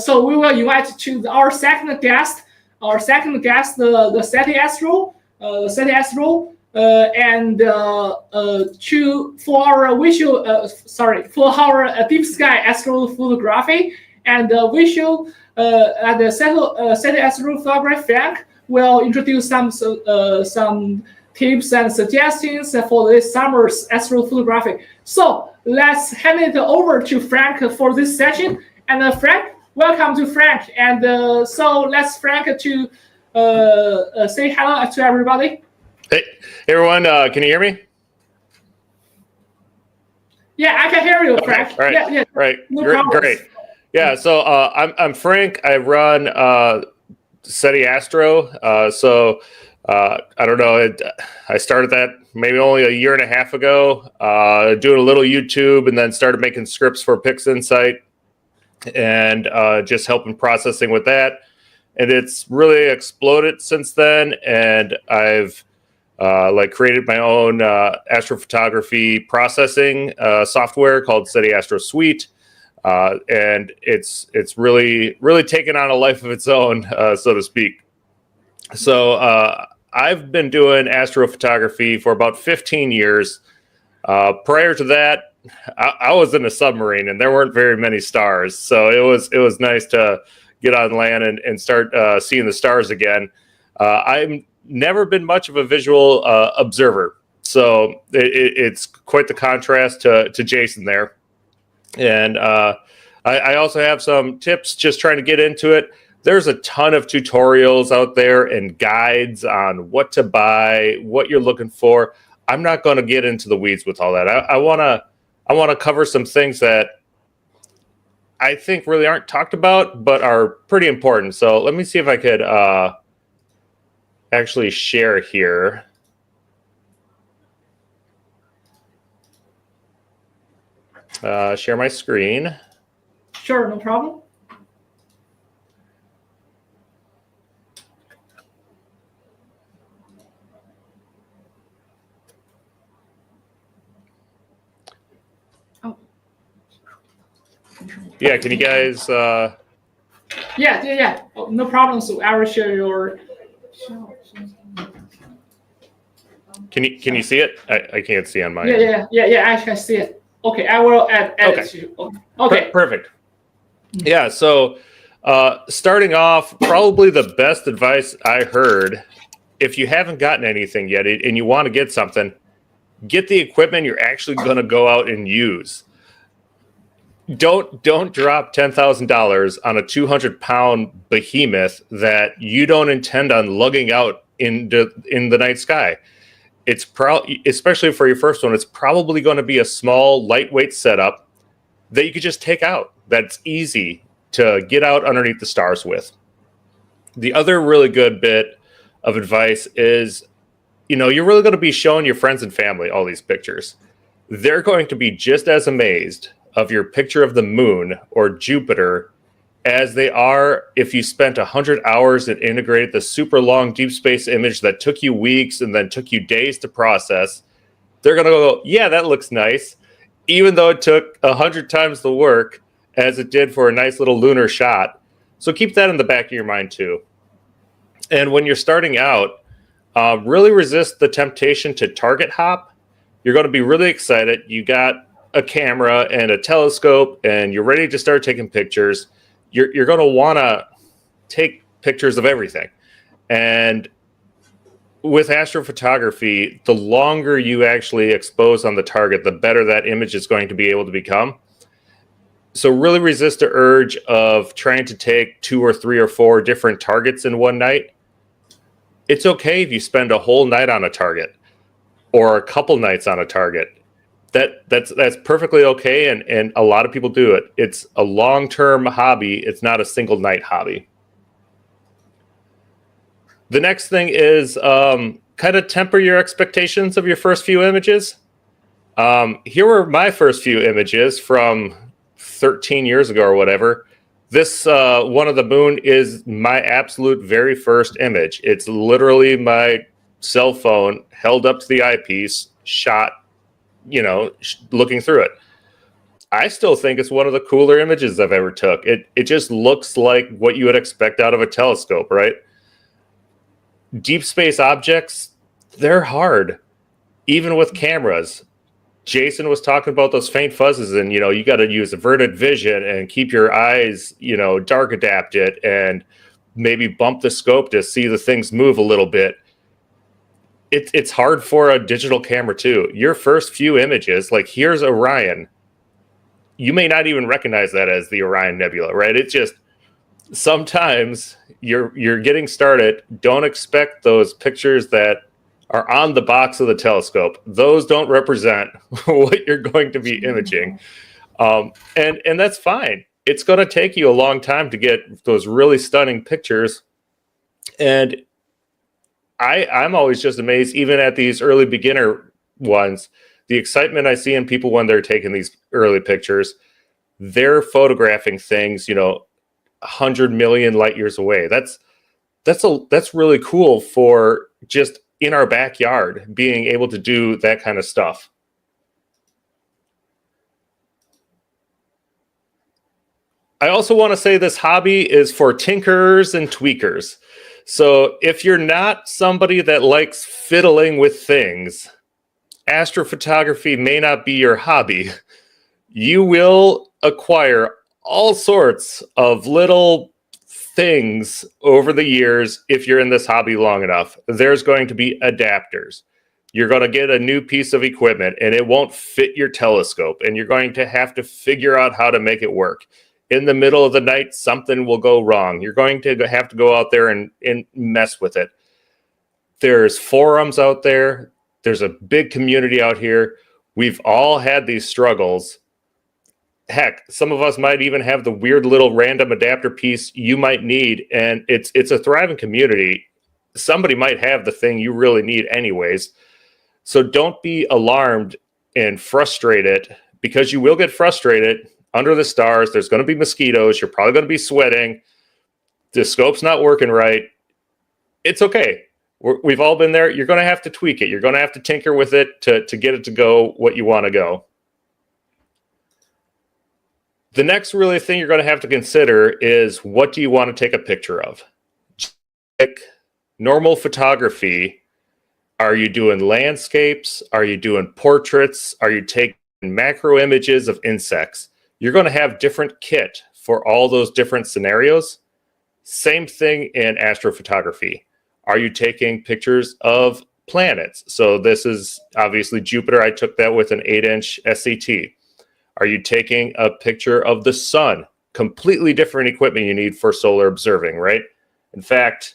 So we will invite to our second guest, the SETI Astro, and for our deep sky astrophotography and visual at the SETI astrophotography. Frank will introduce some tips and suggestions for this summer's astrophotography. So let's hand it over to Frank for this session. And Frank, welcome to Frank. And so let's Frank to say hello to everybody. Hey everyone, can you hear me? Yeah, I can hear you, Frank. All right. Yeah. Right. No Great. Yeah. So I'm Frank. I run SETI Astro. I don't know. I started that maybe only a year and a half ago, doing a little YouTube, and then started making scripts for PixInsight, and just helping processing with that. And it's really exploded since then. And I've created my own astrophotography processing software called SETI Astro Suite. And it's really taken on a life of its own, so to speak. So I've been doing astrophotography for about 15 years. Prior to that, I was in a submarine and there weren't very many stars. So it was nice to get on land and start seeing the stars again. I've never been much of a visual observer. So it's quite the contrast to Jason there. And I also have some tips just trying to get into it. There's a ton of tutorials out there and guides on what to buy, what you're looking for. I'm not going to get into the weeds with all that. I want to cover some things that I think really aren't talked about, but are pretty important. So let me see if I could actually share here. Share my screen. Sure, no problem. Yeah, can you guys? Yeah. Oh, no problem. So I will share your. Can you see it? I can't see on my. Yeah. I can see it. Okay, I will add it to you. Okay. Perfect. Yeah. So, starting off, probably the best advice I heard, if you haven't gotten anything yet and you want to get something, get the equipment you're actually going to go out and use. Don't drop $10,000 on a 200-pound behemoth that you don't intend on lugging out in the night sky. It's especially for your first one, it's probably going to be a small, lightweight setup that you could just take out. That's easy to get out underneath the stars with. The other really good bit of advice is, you're really going to be showing your friends and family all these pictures. They're going to be just as amazed of your picture of the moon or Jupiter as they are if you spent 100 hours and integrated the super long deep space image that took you weeks and then took you days to process. They're going to go, yeah, that looks nice, even though it took 100 times the work as it did for a nice little lunar shot. So keep that in the back of your mind too. And when you're starting out, really resist the temptation to target hop. You're going to be really excited. You got a camera and a telescope and you're ready to start taking pictures. You're going to want to take pictures of everything. And with astrophotography, the longer you actually expose on the target, the better that image is going to be able to become. So really resist the urge of trying to take 2 or 3 or 4 different targets in one night. It's okay if you spend a whole night on a target or a couple nights on a target. That's perfectly okay, and a lot of people do it. It's a long-term hobby. It's not a single night hobby. The next thing is kind of temper your expectations of your first few images. Here were my first few images from 13 years ago or whatever. This one of the moon is my absolute very first image. It's literally my cell phone held up to the eyepiece, shot, looking through it. I still think it's one of the cooler images I've ever took. It just looks like what you would expect out of a telescope, right? Deep space objects, they're hard, even with cameras. Jason was talking about those faint fuzzes, and you got to use averted vision and keep your eyes, dark adapted, and maybe bump the scope to see the things move a little bit. It's hard for a digital camera too. Your first few images, like here's Orion, you may not even recognize that as the Orion Nebula, right? It's just sometimes you're getting started. Don't expect those pictures that are on the box of the telescope. Those don't represent what you're going to be imaging. And that's fine. It's going to take you a long time to get those really stunning pictures. And I'm always just amazed, even at these early beginner ones, the excitement I see in people when they're taking these early pictures. They're photographing things, 100 million light years away. That's really cool for just in our backyard, being able to do that kind of stuff. I also want to say this hobby is for tinkerers and tweakers. So if you're not somebody that likes fiddling with things, astrophotography may not be your hobby. You will acquire all sorts of little things over the years. If you're in this hobby long enough, there's going to be adapters. You're going to get a new piece of equipment and it won't fit your telescope, and you're going to have to figure out how to make it work. In the middle of the night, something will go wrong. You're going to have to go out there and mess with it. There's forums out there. There's a big community out here. We've all had these struggles. Heck, some of us might even have the weird little random adapter piece you might need, and it's a thriving community. Somebody might have the thing you really need anyways. So don't be alarmed and frustrated, because you will get frustrated. Under the stars, there's going to be mosquitoes. You're probably going to be sweating. The scope's not working right. It's okay. We've all been there. You're going to have to tweak it. You're going to have to tinker with it to get it to go what you want to go. The next really thing you're going to have to consider is, what do you want to take a picture of? Like normal photography, are you doing landscapes? Are you doing portraits? Are you taking macro images of insects? You're going to have different kit for all those different scenarios. Same thing in astrophotography. Are you taking pictures of planets? So this is obviously Jupiter. I took that with an 8-inch SCT. Are you taking a picture of the sun? Completely different equipment you need for solar observing, right? In fact,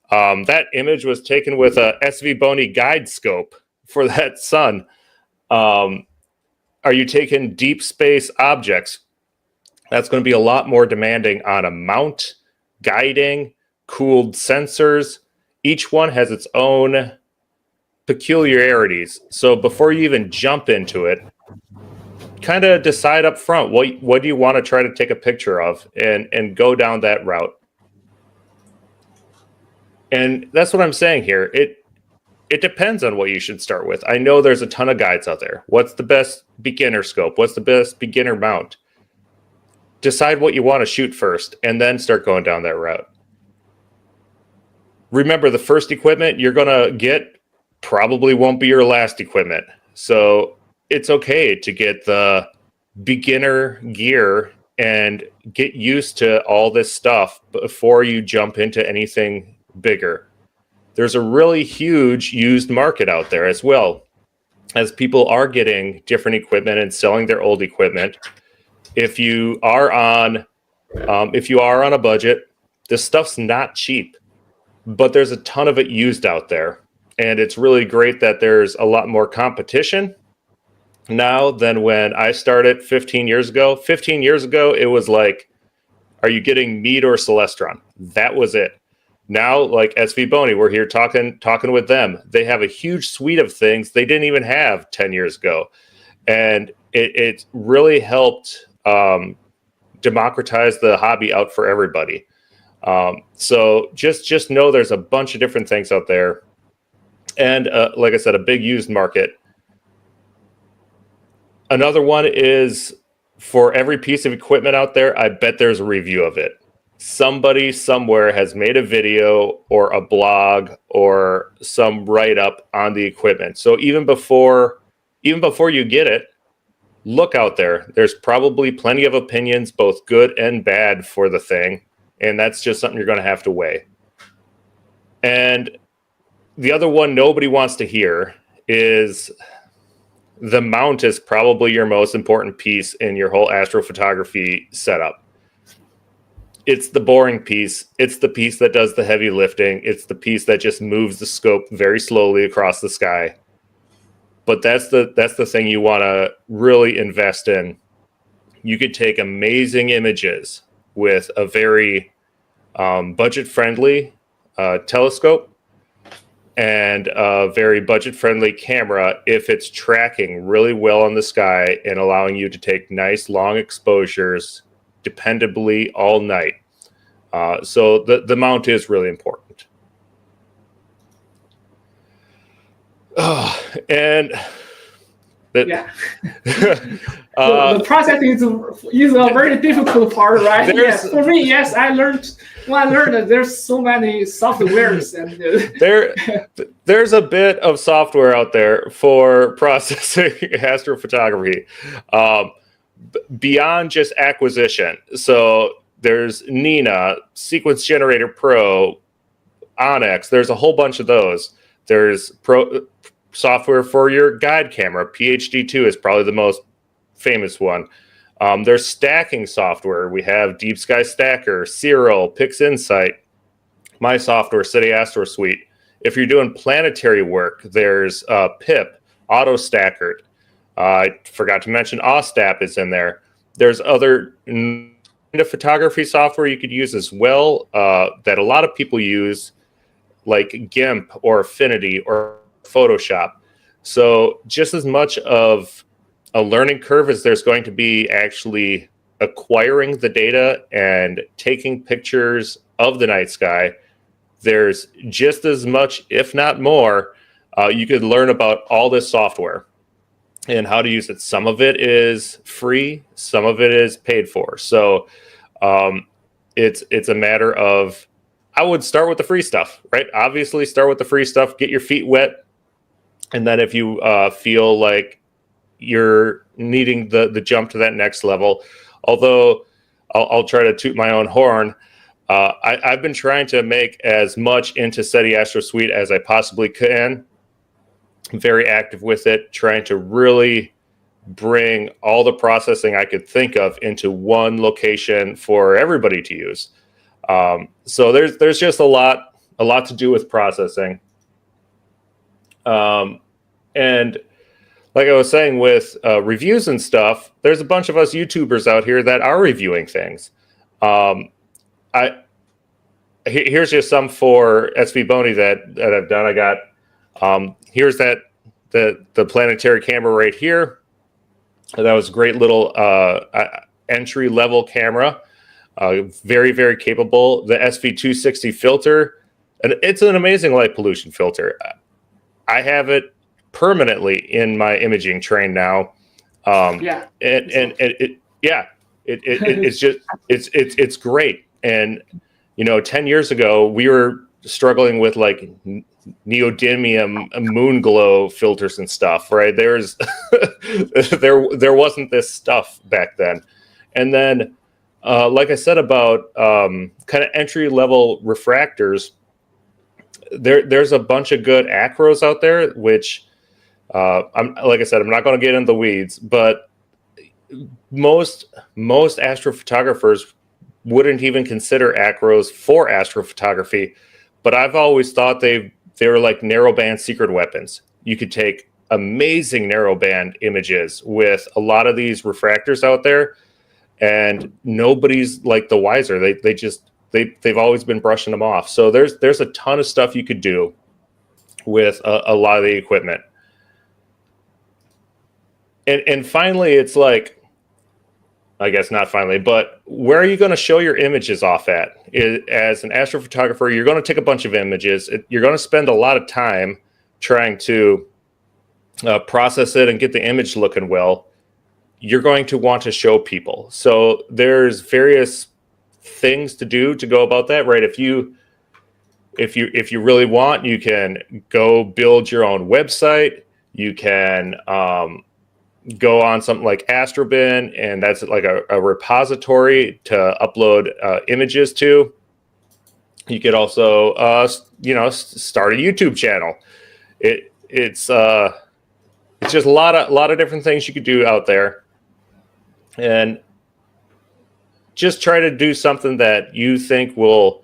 that image was taken with a SVBONY guide scope for that sun. Are you taking deep space objects? That's going to be a lot more demanding on a mount, guiding, cooled sensors. Each one has its own peculiarities. So before you even jump into it, kind of decide up front, what do you want to try to take a picture of, and go down that route. And that's what I'm saying here. It depends on what you should start with. I know there's a ton of guides out there. What's the best beginner scope? What's the best beginner mount? Decide what you want to shoot first, and then start going down that route. Remember, the first equipment you're going to get probably won't be your last equipment. So it's okay to get the beginner gear and get used to all this stuff before you jump into anything bigger. There's a really huge used market out there as well, as people are getting different equipment and selling their old equipment. If you are on a budget, this stuff's not cheap, but there's a ton of it used out there. And it's really great that there's a lot more competition now than when I started 15 years ago. 15 years ago, it was like, are you getting Meade or Celestron? That was it. Now, like SVBONY, we're here talking with them. They have a huge suite of things they didn't even have 10 years ago. And it really helped democratize the hobby out for everybody. So just know there's a bunch of different things out there. And like I said, a big used market. Another one is for every piece of equipment out there, I bet there's a review of it. Somebody somewhere has made a video or a blog or some write-up on the equipment. So even before you get it, look out there. There's probably plenty of opinions, both good and bad, for the thing. And that's just something you're going to have to weigh. And the other one nobody wants to hear is the mount is probably your most important piece in your whole astrophotography setup. It's the boring piece. It's the piece that does the heavy lifting. It's the piece that just moves the scope very slowly across the sky. But that's the thing you want to really invest in. You could take amazing images with a very budget-friendly telescope and a very budget-friendly camera if it's tracking really well on the sky and allowing you to take nice long exposures dependably all night. So the mount is really important. And the processing is a very difficult part, right? Yes, for me, yes, I learned that there's so many softwares and there's a bit of software out there for processing astrophotography beyond just acquisition. So there's Nina, Sequence Generator Pro, Onyx. There's a whole bunch of those. There's software for your guide camera. PhD2 is probably the most famous one. There's stacking software. We have Deep Sky Stacker, Cirro, PixInsight, my software, City Astro Suite. If you're doing planetary work, there's PIP, Auto Stackered. I forgot to mention Ostap is in there. There's other photography software you could use as well that a lot of people use, like GIMP or Affinity or Photoshop. So just as much of a learning curve as there's going to be actually acquiring the data and taking pictures of the night sky, there's just as much, if not more, you could learn about all this software and how to use it. Some of it is free, some of it is paid for. So it's a matter of, I would start with the free stuff, right? Obviously, start with the free stuff, get your feet wet. And then if you feel like you're needing the jump to that next level, although I'll try to toot my own horn, I've been trying to make as much into SETI Astro Suite as I possibly can. I'm very active with it, trying to really bring all the processing I could think of into one location for everybody to use. So there's just a lot to do with processing. And like I was saying with reviews and stuff, there's a bunch of us YouTubers out here that are reviewing things. Here's just some for SVBONY that I've done. I got here's the planetary camera right here. That was a great little entry level camera. Very, very capable. The SV260 filter, and it's an amazing light pollution filter. I have it permanently in my imaging train now. It's great. And 10 years ago we were struggling with like neodymium moon glow filters and stuff, right? There wasn't this stuff back then. And then like I said about kind of entry level refractors, there's a bunch of good acros out there, which like I said, I'm not going to get into the weeds, but most astrophotographers wouldn't even consider acros for astrophotography. But I've always thought they were like narrowband secret weapons. You could take amazing narrowband images with a lot of these refractors out there, and nobody's like the wiser. They've always been brushing them off. So there's a ton of stuff you could do with a lot of the equipment. And finally, it's like, I guess not finally, but where are you going to show your images off at? As an astrophotographer, you're going to take a bunch of images. You're going to spend a lot of time trying to process it and get the image looking well. you're going to want to show people. So there's various things to do to go about that, right? If you really want, you can go build your own website. You can go on something like Astrobin, and that's like a repository to upload images to. You could also, start a YouTube channel. It's just a lot of different things you could do out there, and just try to do something that you think will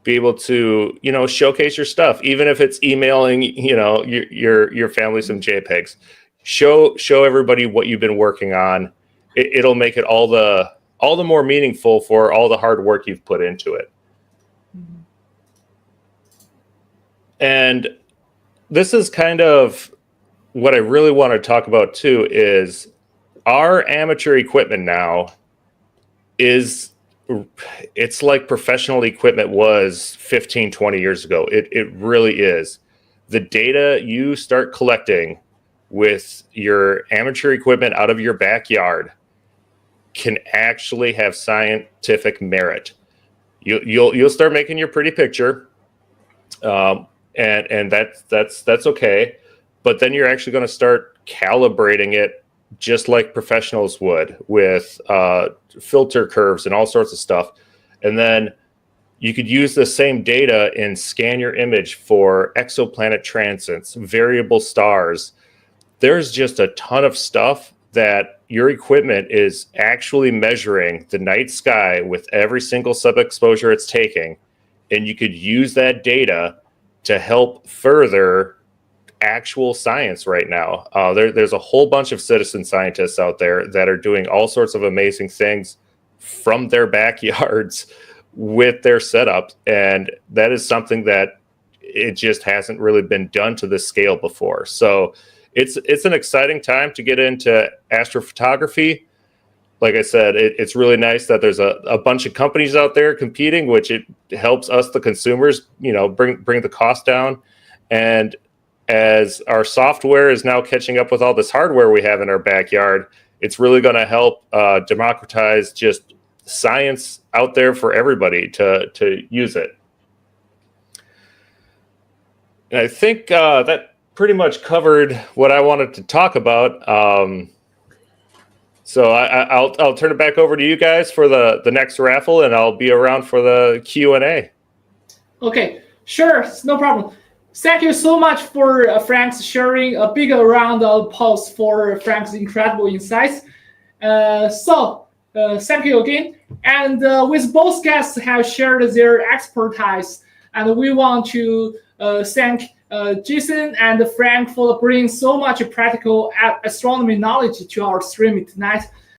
be able to, showcase your stuff, even if it's emailing, your family some JPEGs. Show everybody what you've been working on. It'll make it all the more meaningful for all the hard work you've put into it. Mm-hmm. And this is kind of what I really want to talk about too, is our amateur equipment now it's like professional equipment was 15, 20 years ago. It really is. The data you start collecting with your amateur equipment out of your backyard can actually have scientific merit. You'll start making your pretty picture, and that's okay. But then you're actually going to start calibrating it just like professionals would, with filter curves and all sorts of stuff. And then you could use the same data and scan your image for exoplanet transits, variable stars. There's just a ton of stuff that your equipment is actually measuring the night sky with every single sub-exposure it's taking. And you could use that data to help further actual science right now. There's a whole bunch of citizen scientists out there that are doing all sorts of amazing things from their backyards with their setups, and that is something that it just hasn't really been done to this scale before. So it's an exciting time to get into astrophotography. Like I said, it's really nice that there's a bunch of companies out there competing, which it helps us, the consumers, bring the cost down. And as our software is now catching up with all this hardware we have in our backyard, it's really going to help democratize just science out there for everybody to use it. And I think that pretty much covered what I wanted to talk about. So I'll turn it back over to you guys for the next raffle, and I'll be around for the Q&A. Okay, sure, no problem. Thank you so much for Frank's sharing. A big round of applause for Frank's incredible insights. Thank you again. And with both guests have shared their expertise, and we want to thank Jason and Frank for bringing so much practical astronomy knowledge to our stream tonight.